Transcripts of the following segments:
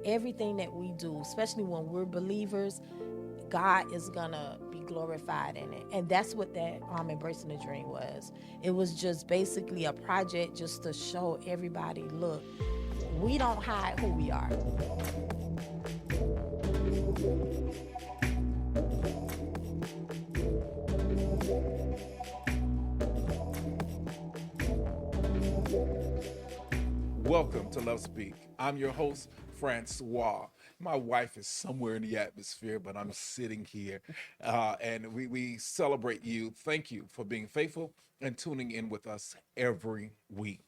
everything that we do, especially when we're believers, God is gonna be glorified in it. And that's what that Embracing the Dream was. It was just basically a project just to show everybody, look, we don't hide who we are. Welcome to Love Speak. I'm your host, Francois. My wife is somewhere in the atmosphere, but I'm sitting here and we celebrate you. Thank you for being faithful and tuning in with us every week.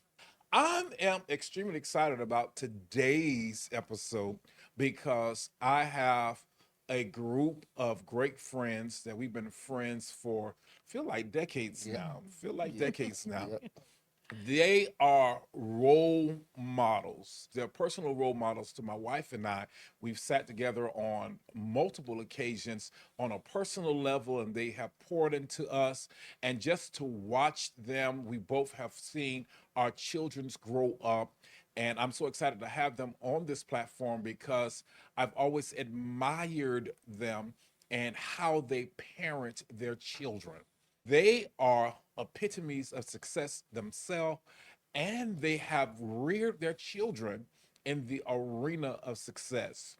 I am extremely excited about today's episode because I have a group of great friends that we've been friends for feel like decades now. Feel like decades now. They are role models. They're personal role models to my wife and I. We've sat together on multiple occasions on a personal level, and they have poured into us. And just to watch them, we both have seen our children's grow up. And I'm so excited to have them on this platform because I've always admired them and how they parent their children. They are epitomes of success themselves, and they have reared their children in the arena of success.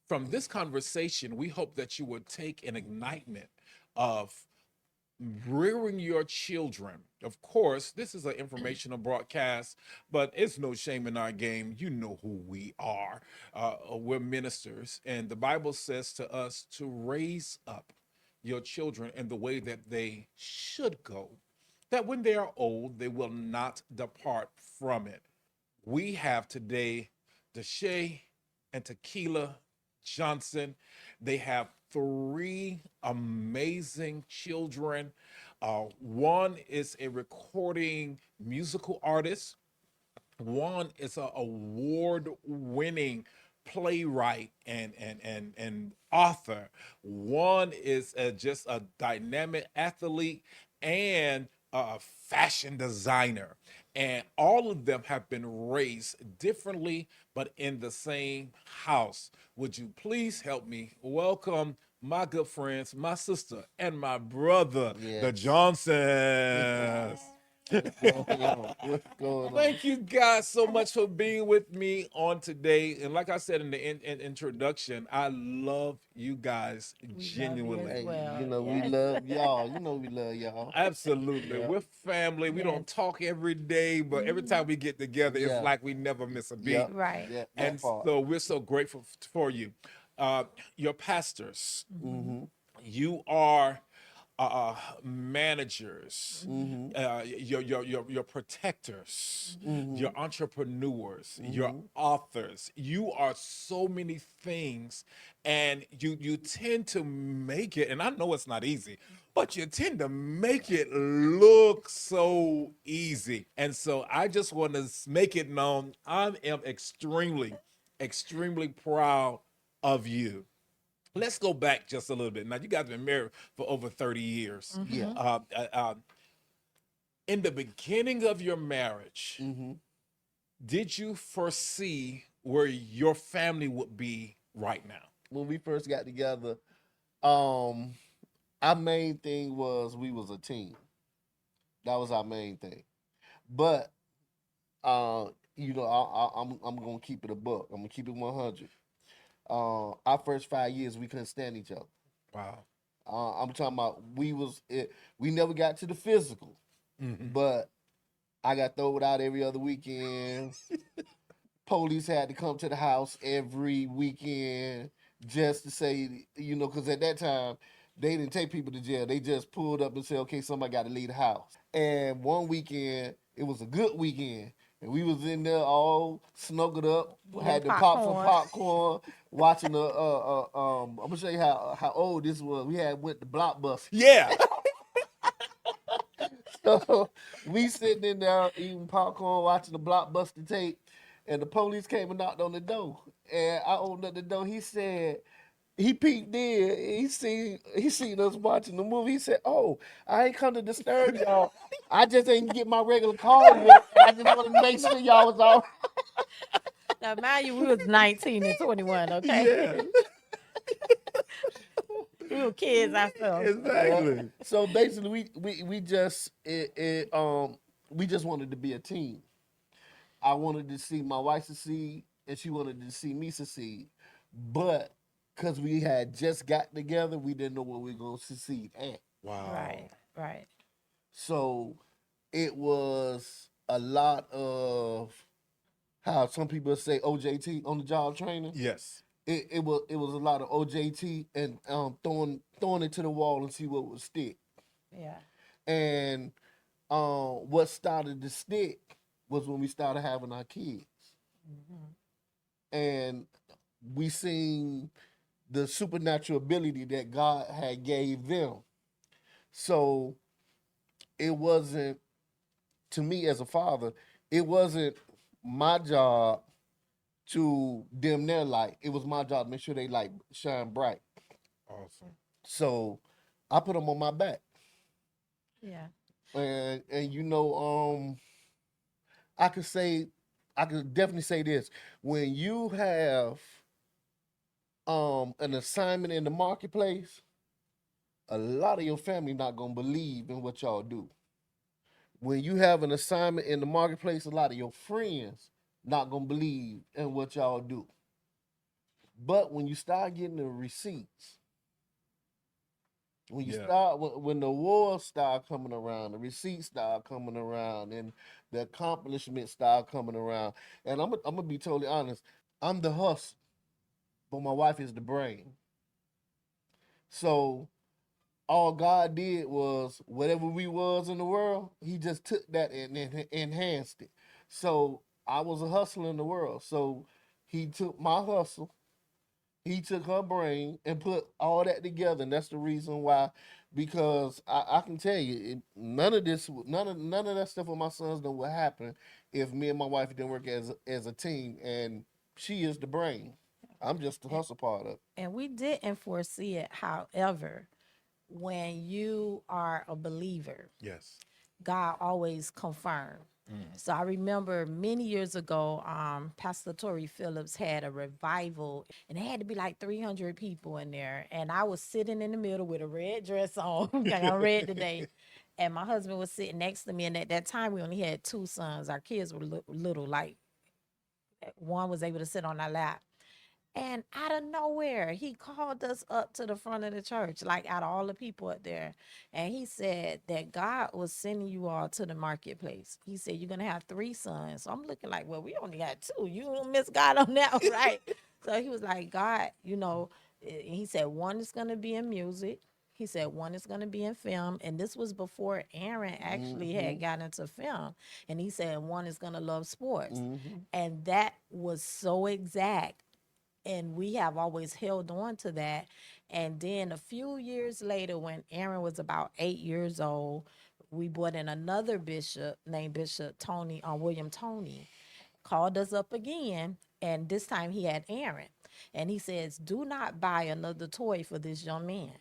From this conversation, we hope that you would take an ignitement of rearing your children. Of course, this is an informational broadcast, but it's no shame in our game. You know who we are. We're ministers, and the Bible says to us to raise up your children in the way that they should go, that when they are old, they will not depart from it. We have today Dasha and Takela Johnson. They have three amazing children. One is a recording musical artist. One is an award-winning playwright and author. One is just a dynamic athlete and a fashion designer. And all of them have been raised differently, but in the same house. Would you please help me welcome my good friends, my sister, and my brother, the Johnsons? What's going on? Thank you guys so much for being with me on today. And like I said in the introduction, I love you guys We love you genuinely. as Hey, well. we Yes. love y'all. We love y'all. Absolutely. Yeah. We're family. We don't Yes. talk every day, but every time we get together, it's Yeah. like we never miss a beat. Yep. Right. Yeah, And that part. so we're so grateful for you. Your pastors, Mm-hmm. you are managers, Mm-hmm. your protectors, Mm-hmm. your entrepreneurs, your Mm-hmm. authors. You are so many things, and you tend to make it. And I know it's not easy, but you tend to make it look so easy. And so I just want to make it known I am extremely proud of you. Let's go back just a little bit. Now, you guys have been married for over 30 years. Yeah. In the beginning of your marriage, Mm-hmm. did you foresee where your family would be right now? When we first got together, um, our main thing was we was a team. That was our main thing. But uh, I'm gonna keep it a buck. I'm gonna keep it 100. Our first 5 years we couldn't stand each other. Wow. I'm talking about we never got to the physical, Mhm. but I got thrown out every other weekend. Police had to come to the house every weekend just to say, because at that time they didn't take people to jail. They just pulled up and said, "Okay, somebody got to leave the house." And one weekend, it was a good weekend, and we was in there all snuggled up, Eating had to pop some popcorn. popcorn, watching the. I'm gonna show you how old this was. We had went to Blockbuster. Yeah. So we sitting in there eating popcorn, watching the Blockbuster tape, and the police came and knocked on the door. And I opened up the door. He said, he peeked in. He seen us watching the movie. He said, "Oh, I ain't come to disturb y'all. I just ain't get my regular call yet. I just want to make sure y'all was all." Now, mind you, we was 19 and 21, okay? Yeah, We were kids ourselves. exactly. So basically, we just we just wanted to be a team. I wanted to see my wife succeed, and she wanted to see me succeed. But because we had just got together, we didn't know what we were going to succeed at. Wow. Right, right. So it was a lot of how some people say OJT, on the job training. Yes. It was a lot of OJT and throwing it to the wall and see what would stick. Yeah. And what started to stick was when we started having our kids, and we seen the supernatural ability that God had gave them. So it wasn't, to me as a father, it wasn't my job to dim their light. It was my job to make sure they light shine bright. Awesome. So I put them on my back, Yeah. and I could say, I could definitely say this: when you have an assignment in the marketplace, a lot of your family not gonna believe in what y'all do. When you have an assignment in the marketplace, a lot of your friends not gonna believe in what y'all do. But when you start getting the receipts, when you Yeah. start when the awards start coming around, the receipts start coming around, and the accomplishments start coming around, and I'm gonna be totally honest, I'm the hustle, but my wife is the brain. So all God did was whatever we was in the world, He just took that and enhanced it. So I was a hustler in the world. So He took my hustle, He took her brain and put all that together, and that's the reason why. Because I can tell you, none of that stuff with my sons done would happen if me and my wife didn't work as a team. And she is the brain. I'm just the hustle part of it. And we didn't foresee it. However, when you are a believer, Yes. God always confirmed. So I remember many years ago, Pastor Tori Phillips had a revival, and it had to be like 300 people in there. And I was sitting in the middle with a red dress on, like I'm red today. And my husband was sitting next to me. And at that time, we only had two sons. Our kids were little, like one was able to sit on our lap. And out of nowhere, he called us up to the front of the church, like out of all the people up there. And he said that God was sending you all to the marketplace. He said, you're going to have three sons. So I'm looking like, well, we only got two. You don't miss God on that one, right? So he was like, God, he said, one is going to be in music. He said, one is going to be in film. And this was before Aaron actually had got into film. And he said, one is going to love sports. And that was so exact, and we have always held on to that. And then a few years later, when Aaron was about 8 years old, we brought in another bishop named Bishop Tony, William Tony, called us up again, and this time he had Aaron. And he says, do not buy another toy for this young man.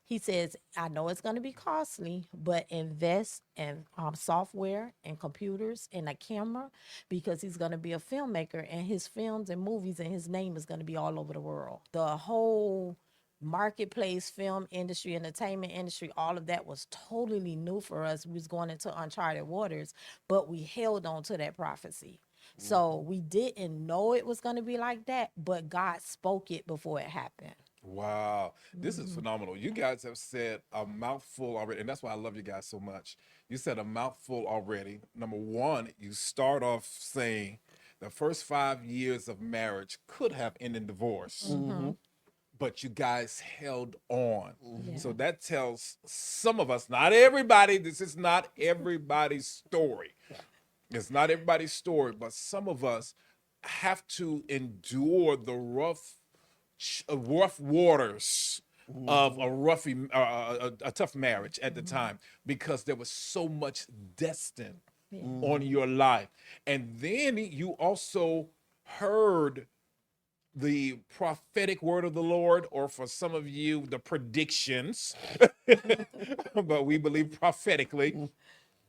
He says, I know it's going to be costly, but invest in software and computers and a camera, because he's going to be a filmmaker, and his films and movies and his name is going to be all over the world. The whole marketplace, film industry, entertainment industry, all of that was totally new for us. We was going into uncharted waters, but we held on to that prophecy. So we didn't know it was going to be like that, but God spoke it before it happened. Wow. This is phenomenal. You guys have said a mouthful already, and that's why I love you guys so much. You said a mouthful already. Number one, you start off saying the first 5 years of marriage could have ended in divorce, but you guys held on. Yeah. So that tells some of us, not everybody, this is not everybody's story. It's not everybody's story, but some of us have to endure the rough waters of a tough marriage at the time, because there was so much destined on your life. And then you also heard the prophetic word of the Lord, or for some of you, the predictions, but we believe prophetically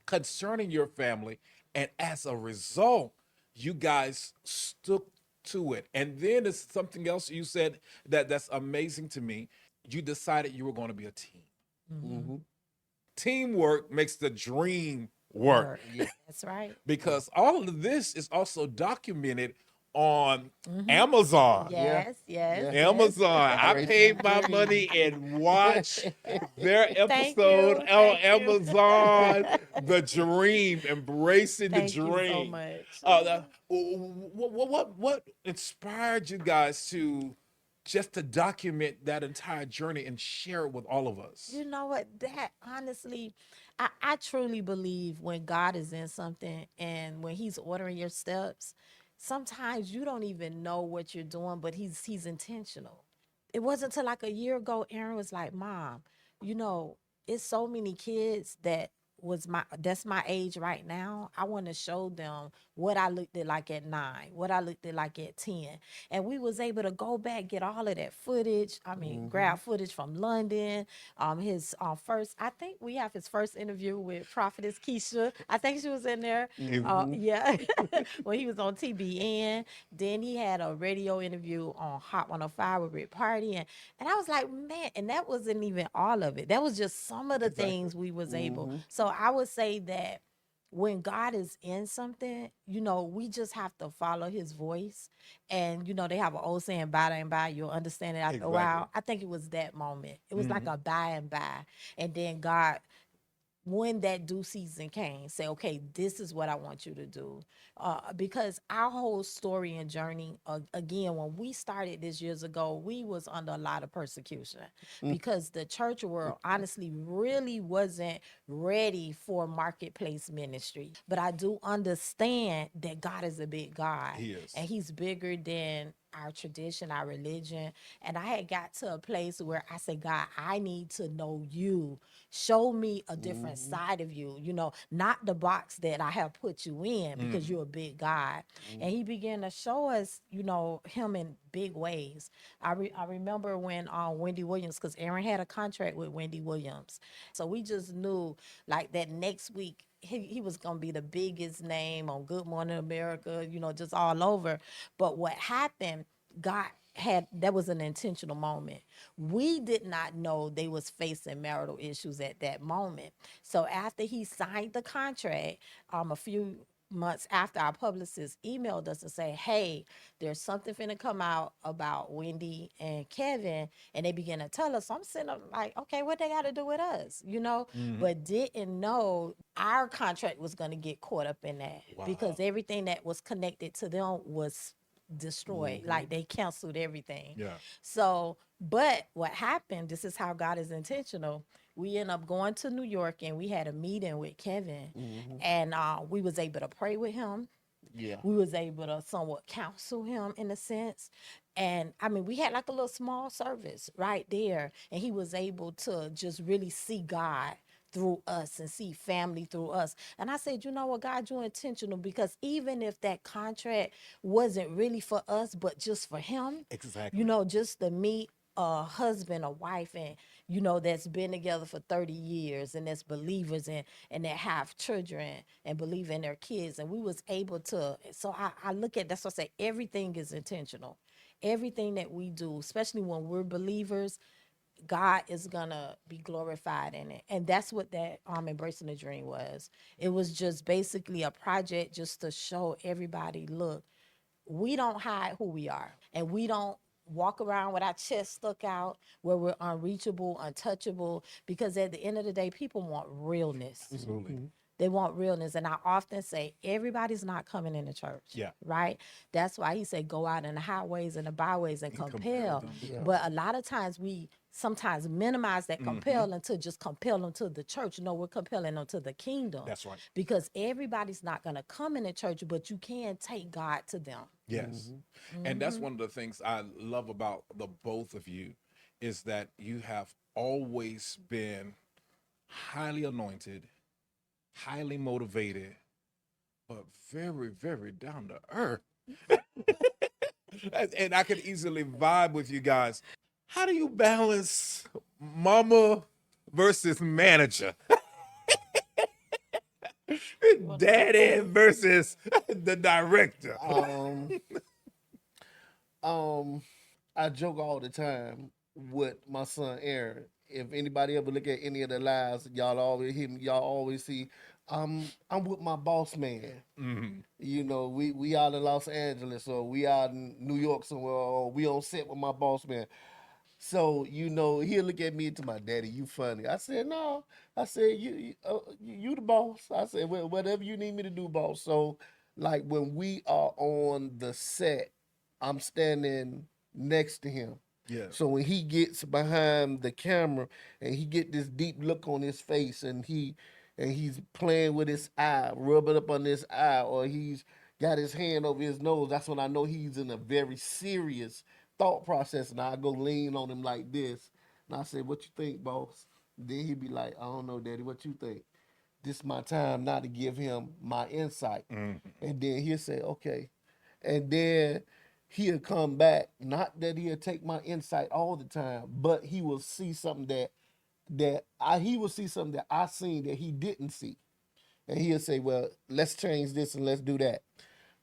concerning your family. And as a result, you guys to it. And then there's something else you said that's amazing to me. You decided you were going to be a team. Mm-hmm. Teamwork makes the dream work. Yeah. That's right. Because all of this is also documented on Amazon. Yeah. Yes, yes, Yeah. Amazon. I Embracing paid the my dream. money and watched their Thank episode you, on thank you. Amazon. The dream, embracing the Thank you so dream. much. What inspired you guys to just to document that entire journey and share it with all of us? You know what? That honestly, I truly believe when God is in something and when He's ordering your steps, sometimes you don't even know what you're doing, but He's intentional. It wasn't until like a year ago, Aaron was like, "Mom, you know, it's so many kids that's my age right now. I want to show them what I looked at like at 9, what I looked at like at 10." And we was able to go back, get all of that footage. I mean, grab footage from London. His first, I think we have his first interview with Prophetess Keisha. I think she was in there. Yeah, when he was on TBN. Then he had a radio interview on Hot 105 with Rick Party, and I was like, man, and that wasn't even all of it. That was just some of the things we was able. So I would say that when God is in something, you know, we just have to follow his voice. And, you know, they have an old saying, by and by, you'll understand it after a while. I think it was that moment. It was like a by and by. And then God, when that due season came, say, okay, this is what I want you to do. Because our whole story and journey, again, when we started this years ago, we was under a lot of persecution because the church world honestly really wasn't ready for marketplace ministry. But I do understand that God is a big God. He is. And he's bigger than our tradition, our religion. And I had got to a place where I said, God, I need to know you. Show me a different side of you, you know, not the box that I have put you in because you're a big God. And he began to show us, you know, him in big ways. I remember when Wendy Williams, because Aaron had a contract with Wendy Williams. So we just knew like that next week, he was going to be the biggest name on Good Morning America, you know, just all over. But what happened, God that was an intentional moment. We did not know they was facing marital issues at that moment. So after he signed the contract, a few months after, our publicist emailed us and say, hey, there's something finna come out about Wendy and Kevin, and they began to tell us. So I'm sitting up like, okay, what they got to do with us, you know? But didn't know our contract was gonna get caught up in that because everything that was connected to them was destroyed. Like they canceled everything. Yeah. So, but what happened, this is how God is intentional. We ended up going to New York and we had a meeting with Kevin and we was able to pray with him. Yeah. We was able to somewhat counsel him in a sense. And I mean, we had like a little small service right there. And he was able to just really see God through us and see family through us. And I said, you know what, God, you're intentional because even if that contract wasn't really for us, but just for him, Exactly. you know, just to meet a husband, a wife, and, you know, that's been together for 30 years and that's believers and that have children and believe in their kids. And we was able to, so I look at, that's what I say, everything is intentional. Everything that we do, especially when we're believers, God is gonna be glorified in it. And that's what that Embracing the Dream was. It was just basically a project just to show everybody, look, we don't hide who we are. And we don't walk around with our chest stuck out where we're unreachable, untouchable, because at the end of the day, people want realness. Absolutely. They want realness. And I often say, everybody's not coming into church. Yeah. Right? That's why he said, go out in the highways and the byways and compel. them. Yeah. But a lot of times we sometimes minimize that compel until just compel them to the church. No, we're compelling them to the kingdom. That's right. Because everybody's not going to come in the church, but you can take God to them. Yes. And that's one of the things I love about the both of you is that you have always been highly anointed, highly motivated, but very, very down to earth. And I could easily vibe with you guys. How do you balance mama versus manager? Daddy versus the director. Um, I joke all the time with my son Aaron. If anybody ever look at any of the lives, y'all always hear me. Y'all always see, I'm with my boss man. Mm-hmm. You know, we out in Los Angeles or we out in New York somewhere or we on set with my boss man. So, you know, he'll look at me and to my daddy, you funny. I said, no. I said, you the boss. I said, well, whatever you need me to do, boss. So, like when we are on the set, I'm standing next to him. Yes. So when he gets behind the camera and he get this deep look on his face and he's playing with his eye, rubbing up on his eye, or he's got his hand over his nose, that's when I know he's in a very serious thought process. And I go lean on him like this. And I say, what you think, boss? Then he'd be like, I don't know, daddy, what you think? This is my time now to give him my insight. Mm-hmm. And then he'll say, okay. And then he'll come back. Not that he'll take my insight all the time, but he will see something he will see something that I seen that he didn't see. And he'll say, well, let's change this and let's do that.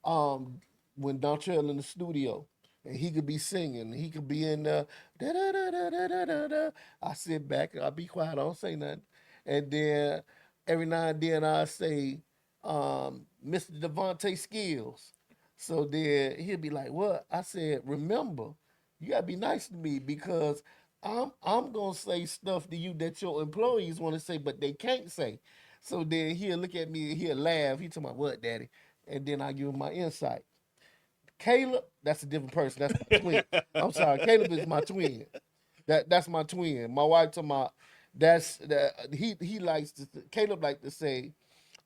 um when Dontrell in the studio and he could be singing, he could be in da da da da da da da da. I sit back, I be quiet, I don't say nothing. And then every now and then I say, Mr. Devontae Skills. So then he'll be like, what? I said, remember, you gotta be nice to me because I'm gonna say stuff to you that your employees want to say, but they can't say. So then he'll look at me and he'll laugh. He tell me, what, daddy? And then I give him my insight. Caleb, that's a different person. That's my twin. I'm sorry, Caleb is my twin. That's my twin. My wife told my that's that he likes to Caleb like to say,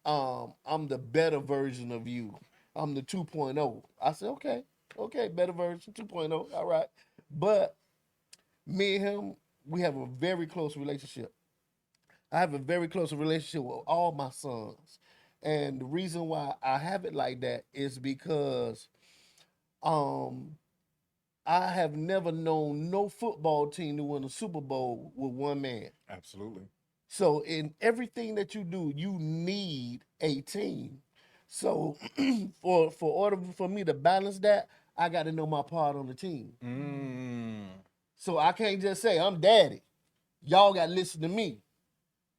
I'm the better version of you. I'm the 2.0. I said, okay, okay, better version 2.0. All right. But me and him, we have a very close relationship. I have a very close relationship with all my sons. And the reason why I have it like that is because um I have never known no football team to win a Super Bowl with one man. Absolutely. So in everything that you do, you need a team. So for order for me to balance that, I got to know my part on the team. Mm. So I can't just say I'm daddy. Y'all got to listen to me.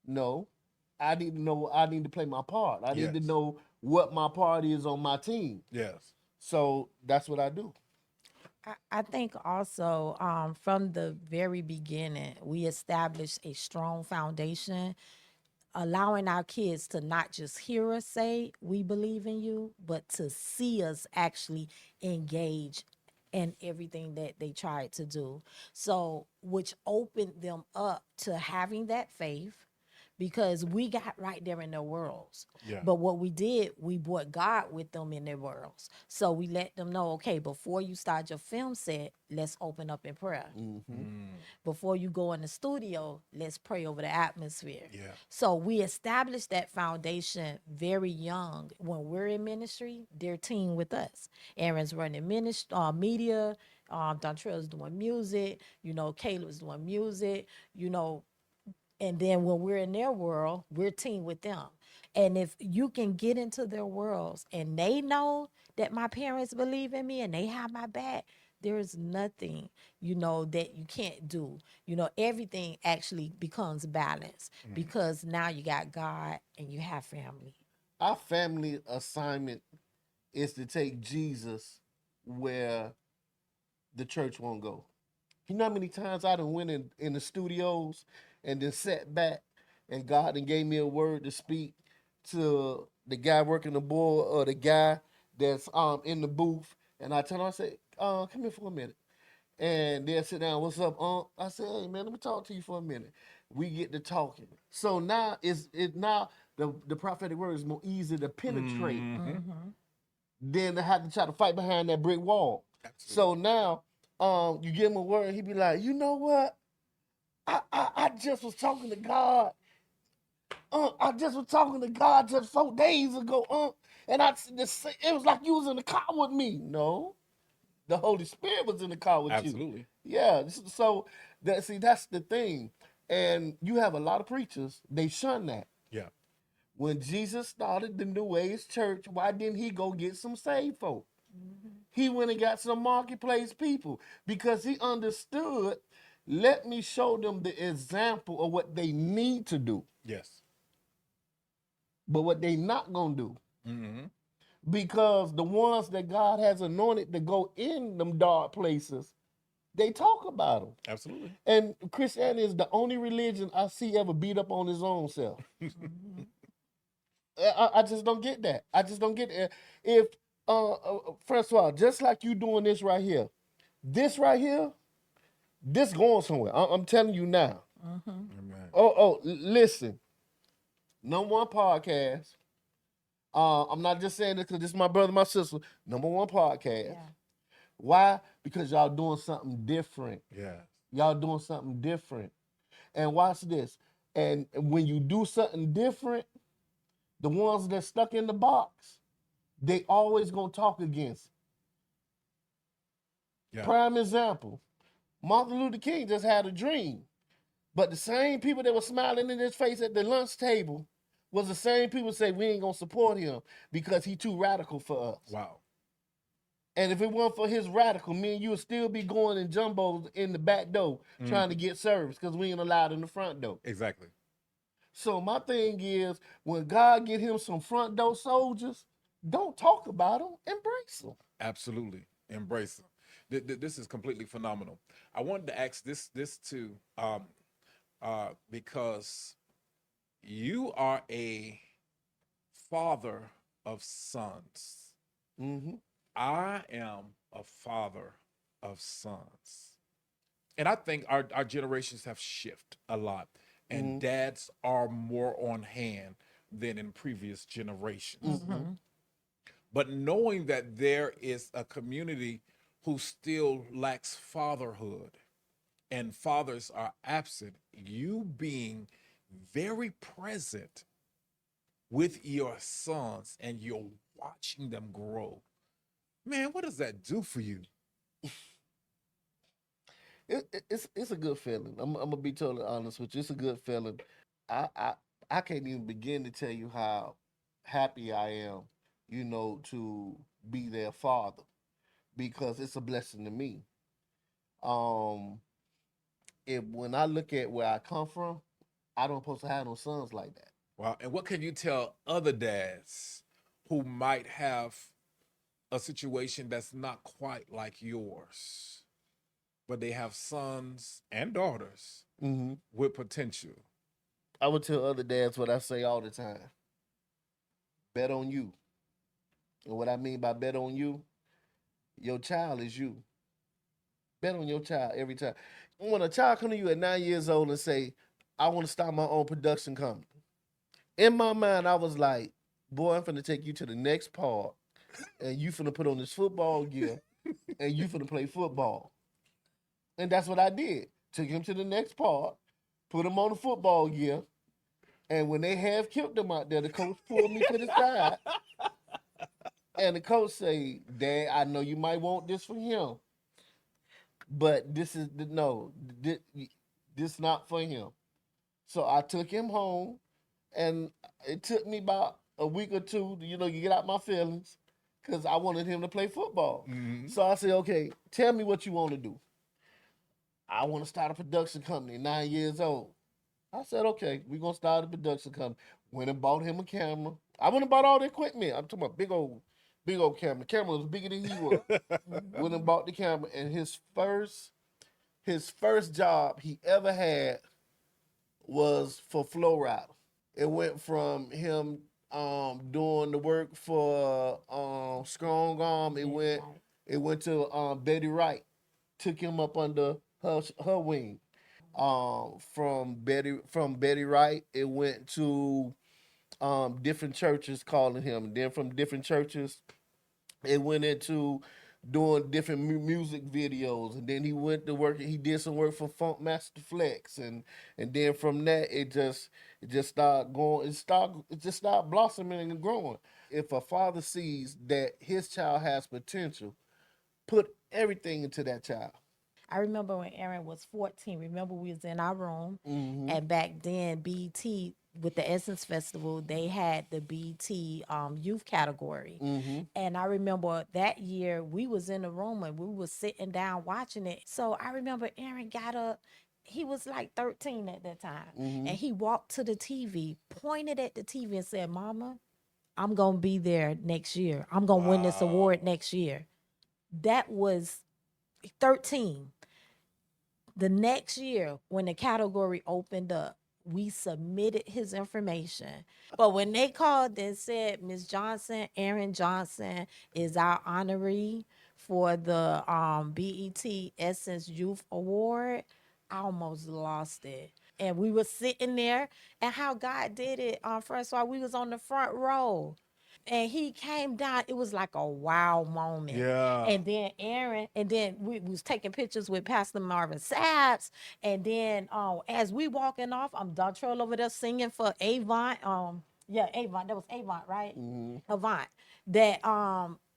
No, I need to know. I need to play my part. I need to Yes. know what my part is on my team. Yes. So that's what I do. I think also from the very beginning, we established a strong foundation, allowing our kids to not just hear us say, we believe in you, but to see us actually engage in everything that they tried to do. So, which opened them up to having that faith because we got right there in their worlds. Yeah. But what we did, we brought God with them in their worlds. So we let them know, okay, before you start your film set, let's open up in prayer. Mm-hmm. Before you go in the studio, let's pray over the atmosphere. Yeah. So we established that foundation very young. When we're in ministry, they're team with us. Aaron's running media. Dontrell's doing music. Caleb's doing music. And then when we're in their world, we're team with them. And if you can get into their worlds and they know that my parents believe in me and they have my back, there's nothing, that you can't do. Everything actually becomes balanced because now you got God and you have family. Our family assignment is to take Jesus where the church won't go. You know how many times I done went in the studios and then sat back and God then gave me a word to speak to the guy working the board or the guy that's in the booth, and I tell him, I say, come here for a minute. And they'll sit down, what's up, I said, hey man, let me talk to you for a minute. We get to talking. So now now the prophetic word is more easy to penetrate than to have to try to fight behind that brick wall. Absolutely. So now you give him a word, he be like, you know what? I just was talking to God. I just was talking to God just 4 days ago. And it was like you was in the car with me. No, the Holy Spirit was in the car with you. Absolutely. Yeah. So that's the thing. And you have a lot of preachers, they shun that. Yeah. When Jesus started the New Age church, why didn't he go get some saved folk? He went and got some marketplace people because he understood, let me show them the example of what they need to do, Yes. but what they not going to do. Mm-hmm. Because the ones that God has anointed to go in them dark places, they talk about them. Absolutely. And Christianity is the only religion I see ever beat up on his own self. I just don't get that. I just don't get it. If Francois, just like you doing this right here, this going somewhere. I'm telling you now. Amen. Listen. Number one podcast. I'm not just saying this because this is my brother, my sister. Number one podcast. Yeah. Why? Because y'all doing something different. Yeah. Y'all doing something different. And watch this. And when you do something different, the ones that stuck in the box, they always gonna talk against it. Yeah. Prime example, Martin Luther King just had a dream. But the same people that were smiling in his face at the lunch table was the same people say we ain't gonna support him because he too radical for us. Wow. And if it weren't for his radical, me and you would still be going in jumbos in the back door trying to get service because we ain't allowed in the front door. Exactly. So my thing is, when God get him some front door soldiers, don't talk about them, embrace them. Absolutely. Embrace them. This is completely phenomenal. I wanted to ask this too, because you are a father of sons. Mm-hmm. I am a father of sons. And I think our generations have shifted a lot. And dads are more on hand than in previous generations. But knowing that there is a community who still lacks fatherhood and fathers are absent, you being very present with your sons and you're watching them grow, man, what does that do for you? It's a good feeling. I'm gonna be totally honest with you. It's a good feeling. I I I can't even begin to tell you how happy I am, to be their father because it's a blessing to me. Um, if when I look at where I come from, I don't supposed to have no sons like that. Wow. And what can you tell other dads who might have a situation that's not quite like yours, but they have sons and daughters Mm-hmm. with potential? I would tell other dads what I say all the time: bet on you. And what I mean by bet on you, your child is you. Bet on your child every time. When a child come to you at 9 years old and say, I want to start my own production company, in my mind, I was like, boy, I'm finna take you to the next part, and you finna put on this football gear, and you finna play football. And that's what I did. Took him to the next part, put him on the football gear, and when they have killed him out there, the coach pulled me to the side, and the coach say, Dad, I know you might want this for him, but this is no, this not for him. So I took him home, and it took me about a week or two, you get out my feelings, because I wanted him to play football. Mm-hmm. So I said, okay, tell me what you want to do. I want to start a production company, 9 years old. I said, okay, we're going to start a production company. Went and bought him a camera. I went and bought all the equipment. I'm talking about big old camera. The camera was bigger than he was. Went and bought the camera, and his first job he ever had was for Flow Rider. It went from him doing the work for Strong Arm. It went to Betty Wright. Took him up under her wing. From Betty Wright, it went to different churches calling him. And then from different churches, it went into doing different music videos, and then he went to work. He did some work for Funk Master Flex, and then from that, it just started going. It just started blossoming and growing. If a father sees that his child has potential, put everything into that child. I remember when Aaron was 14. Remember, we was in our room, Mm-hmm. and back then, BET with the Essence Festival, they had the BT youth category. And I remember that year we was in the room and we was sitting down watching it. So I remember Aaron got up. He was like 13 at that time. And he walked to the TV, pointed at the TV and said, Mama, I'm going to be there next year. I'm going to win this award next year. That was 13. The next year, when the category opened up, we submitted his information. But when they called and said, Ms. Johnson, Aaron Johnson is our honoree for the BET Essence Youth Award, I almost lost it. And we were sitting there, and how God did it, Francois, we was on the front row. And he came down. It was like a wow moment. Yeah. And then Aaron, and then we was taking pictures with Pastor Marvin Saps. And then as we walking off, I'm Dontrell over there singing for Avon. Avon. That was Avon, right? Avant. That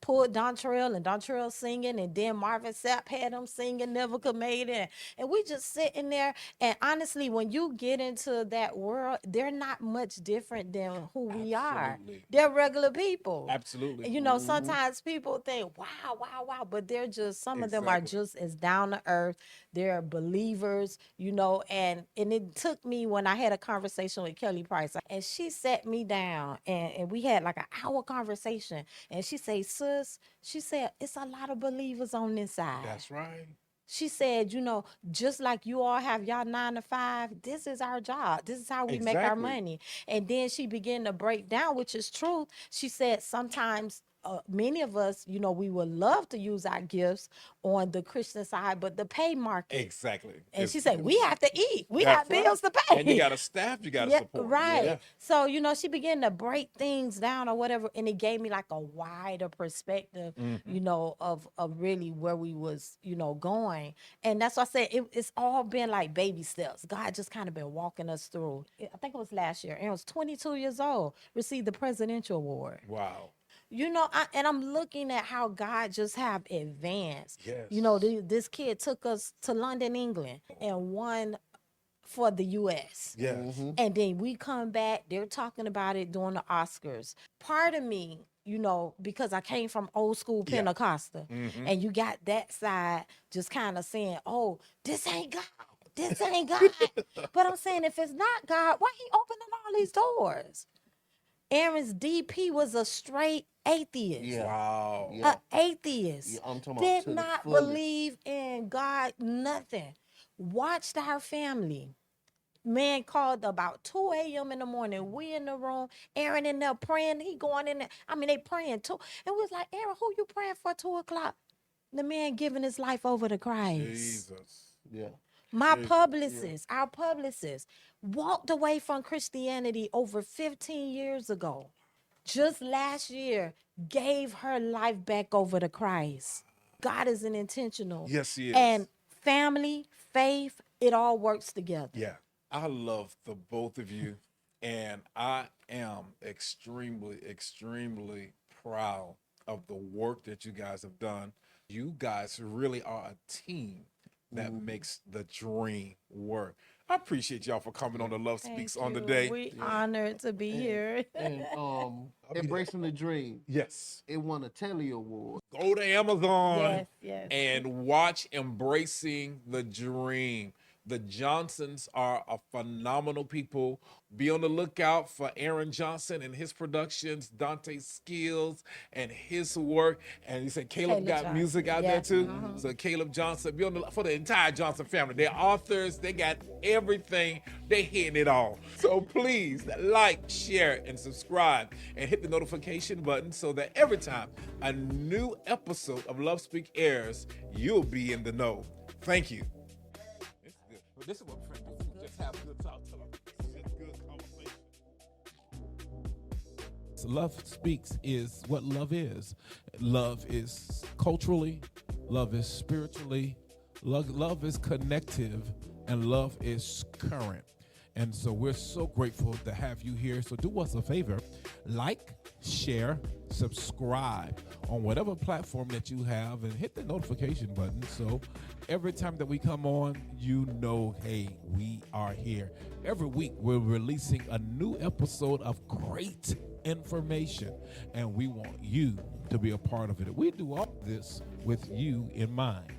pulled Dontrell and Dontrell singing, and then Marvin Sapp had him singing Never Could Made It. And we just sitting there. And honestly, when you get into that world, they're not much different than who we are. Absolutely. They're regular people. Absolutely. You know, sometimes people think, wow, but they're just, some of them are Exactly. just as down to earth. They're believers, you know, and it took me when I had a conversation with Kelly Price, and she sat me down and we had like an hour conversation, and she said, sis, she said, it's a lot of believers on this side. That's right. She said, you know, just like you all have y'all 9 to 5, this is our job. This is how we make our Exactly. money. And then she began to break down, which is truth. She said sometimes many of us, you know, we would love to use our gifts on the Christian side, but the pay market. Exactly. And she said, we have to eat. We That's have bills to pay. And you got a staff you got to support. Right. Yeah. So, you know, she began to break things down or whatever, and it gave me like a wider perspective, you know, of really where we was, you know, going. And that's why I said it's all been like baby steps. God just kind of been walking us through. I think it was last year. And I was 22 years old, received the presidential award. Wow. You know, and I'm looking at how God just have advanced. Yes. You know, this kid took us to London, England, and won for the U.S. Yes. And then we come back, they're talking about it during the Oscars. Part of me, you know, because I came from old school Pentecostal, and you got that side just kind of saying, oh, this ain't God. This ain't God. But I'm saying, if it's not God, why he opening all these doors? Aaron's DP was a straight atheist. Yeah. Wow. Yeah. An atheist. Yeah, I'm talking about Did to the not fullest. believe in God, nothing. Watched our family. Man called about 2 a.m. in the morning. We in the room. Aaron in there praying. He going in there. I mean, they praying too. And we was like, Aaron, who you praying for 2 o'clock? The man giving his life over to Christ. Jesus. Yeah. My publicist, our publicist, walked away from Christianity over 15 years ago. Just last year, gave her life back over to Christ. God is an intentional. Yes, he is. And family, faith, it all works together. Yeah. I love the both of you, and I am extremely, extremely proud of the work that you guys have done. You guys really are a team that makes the dream work. I appreciate y'all for coming on the Love Speaks on the day. We honored to be here. And Embracing the Dream, Yes. it won a Telly Award. Go to Amazon Yes. and watch Embracing the Dream. The Johnsons are a phenomenal people. Be on the lookout for Aaron Johnson and his productions, Dante's skills and his work. And you said Caleb got Johnson. music out there too. So Caleb Johnson, be on the for the entire Johnson family. They're authors. They got everything. They hitting it all. So please like, share, and subscribe, and hit the notification button so that every time a new episode of Love Speak airs, you'll be in the know. Thank you. But this is what friends do. We just have good talk to them. Just good conversation. So Love Speaks is what love is. Love is culturally, love is spiritually, love is connective, and love is current. And so we're so grateful to have you here. So do us a favor, like, share, subscribe on whatever platform that you have, and hit the notification button. So every time that we come on, you know, hey, we are here. Every week we're releasing a new episode of great information, and we want you to be a part of it. We do all this with you in mind.